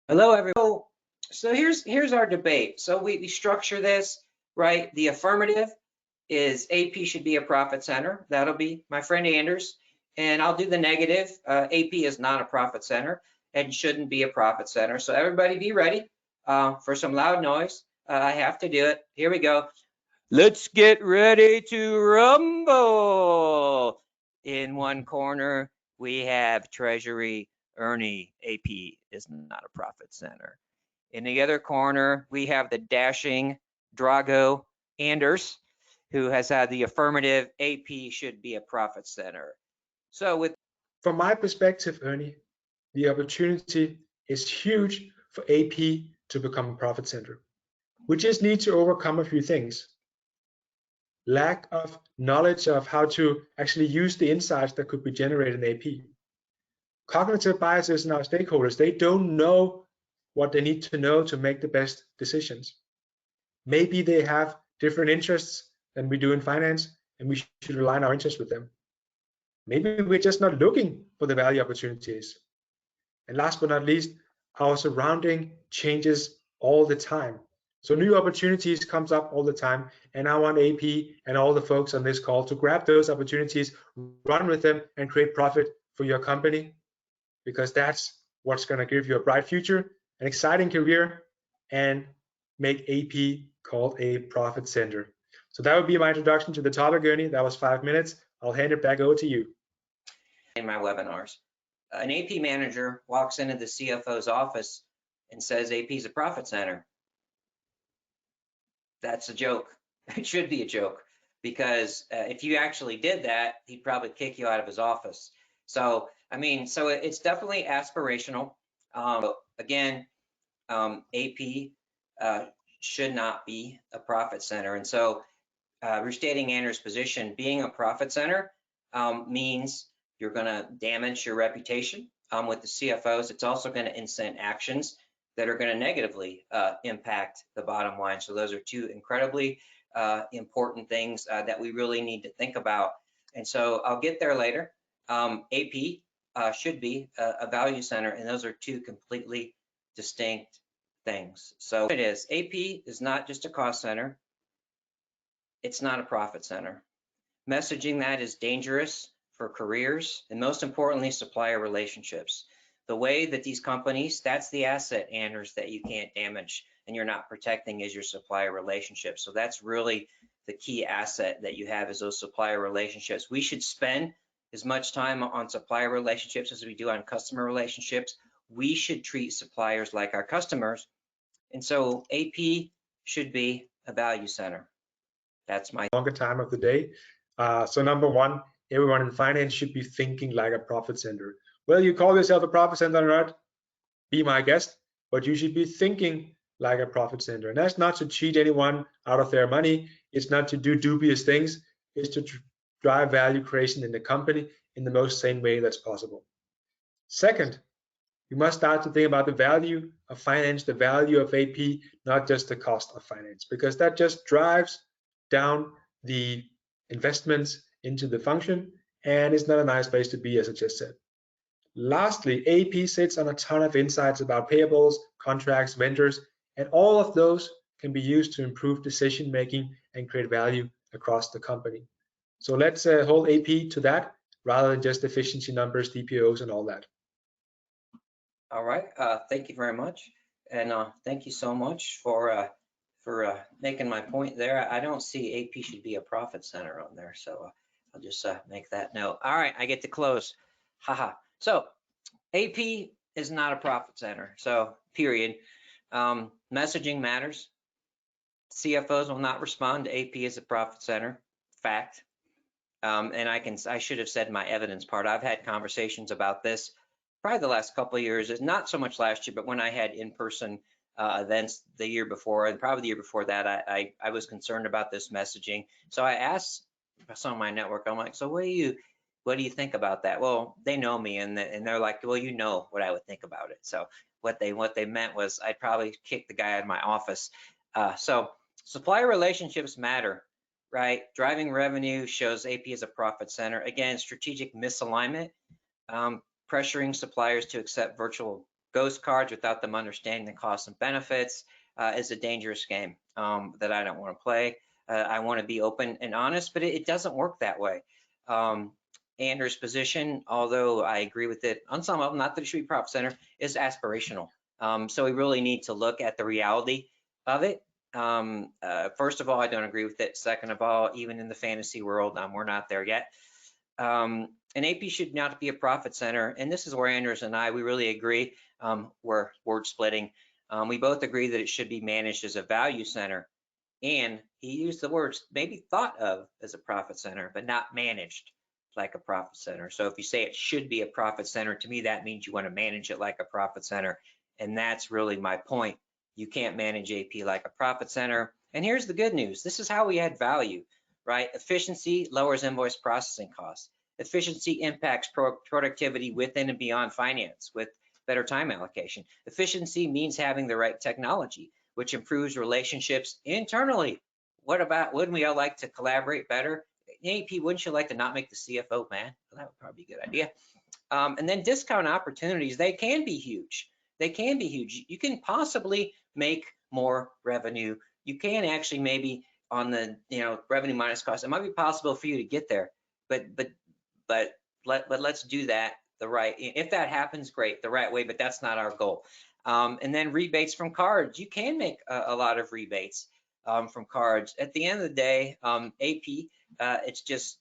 Hello, everyone. So here's our debate. So we structure this, right? The affirmative is AP should be a profit center. That'll be my friend Anders. And I'll do the negative. AP is not a profit center and shouldn't be a profit center. So everybody be ready for some loud noise. I have to do it. Here we go. Let's get ready to rumble. In one corner, we have Treasury Ernie. AP is not a profit center. In the other corner, we have the dashing Drago Anders, who has had the affirmative AP should be a profit center. So with From my perspective, Ernie, the opportunity is huge for AP to become a profit center. We just need to overcome a few things. Lack of knowledge of how to actually use the insights that could be generated in AP. Cognitive biases in our stakeholders, they don't know what they need to know to make the best decisions. Maybe they have different interests than we do in finance, and we should align our interests with them. Maybe we're just not looking for the value opportunities. And last but not least, our surrounding changes all the time. So new opportunities comes up all the time, and I want AP and all the folks on this call to grab those opportunities, run with them, and create profit for your company, because that's what's going to give you a bright future, an exciting career, and make AP called a profit center. So that would be my introduction to the topic, Ernie. That was 5 minutes. I'll hand it back over to you. in my webinars, an AP manager walks into the CFO's office and says AP is a profit center. That's a joke. It should be a joke because if you actually did that, he'd probably kick you out of his office. So, I mean, so it's definitely aspirational. Again, AP should not be a profit center. And so restating Anders' position, being a profit center means you're going to damage your reputation with the CFOs. It's also going to incent actions that are going to negatively impact the bottom line. So those are two incredibly important things that we really need to think about. And so I'll get there later. AP should be a value center, and those are two completely distinct things. So it is. AP is not just a cost center. It's not a profit center. Messaging that is dangerous for careers and most importantly, supplier relationships. The way that these companies, that's the asset, Anders, that you can't damage and you're not protecting is your supplier relationships. So that's really the key asset that you have is those supplier relationships. We should spend as much time on supplier relationships as we do on customer relationships. We should treat suppliers like our customers. And so AP should be a value center. That's my longer time of the day. So number one, everyone in finance should be thinking like a profit center. Whether you call yourself a profit center or not, be my guest, but you should be thinking like a profit center. And that's not to cheat anyone out of their money. It's not to do dubious things. It's to drive value creation in the company in the most sane way that's possible. Second, you must start to think about the value of finance, the value of AP, not just the cost of finance, because that just drives down the investments into the function, and it's not a nice place to be, as I just said. Lastly, AP sits on a ton of insights about payables, contracts, vendors, and all of those can be used to improve decision making and create value across the company. So let's hold AP to that rather than just efficiency numbers, DPOs, and all that. All right. Thank you very much, and thank you so much for making my point there. I don't see AP should be a profit center on there, so I'll just make that note. All right, I get to close. Haha. So AP is not a profit center. So period. Messaging matters. CFOs will not respond to AP as a profit center. Fact. And I should have said my evidence part. I've had conversations about this probably the last couple of years, not so much last year, but when I had in-person events the year before, and probably the year before that, I was concerned about this messaging. So I asked some of my network, I'm like, so what do you think about that? Well, they know me, and they're like, well, you know what I would think about it. So what they meant was I'd probably kick the guy out of my office. So supplier relationships matter. Right, driving revenue shows AP as a profit center. Again, strategic misalignment, pressuring suppliers to accept virtual ghost cards without them understanding the costs and benefits is a dangerous game that I don't want to play. I want to be open and honest, but it doesn't work that way. Anders' position, although I agree with it on some of them, not that it should be profit center, is aspirational. So we really need to look at the reality of it. First of all, I don't agree with it. Second of all, even in the fantasy world, we're not there yet. An AP should not be a profit center, and this is where Anders and I, we really agree. We're word splitting. We both agree that it should be managed as a value center, and he used the words maybe thought of as a profit center, but not managed like a profit center. So if you say it should be a profit center, to me that means you want to manage it like a profit center, and that's really my point. You can't manage AP like a profit center. And here's the good news. This is how we add value, right? Efficiency lowers invoice processing costs. Efficiency impacts productivity within and beyond finance with better time allocation. Efficiency means having the right technology, which improves relationships internally. What about, wouldn't we all like to collaborate better? AP, wouldn't you like to not make the CFO mad? Well, that would probably be a good idea. And then discount opportunities, they can be huge. They can be huge. You can possibly make more revenue. You can actually maybe on the revenue minus cost, it might be possible for you to get there, but let's do that the right. If that happens, great, the right way. But that's not our goal. And then rebates from cards. You can make a lot of rebates from cards. At the end of the day, AP, it's just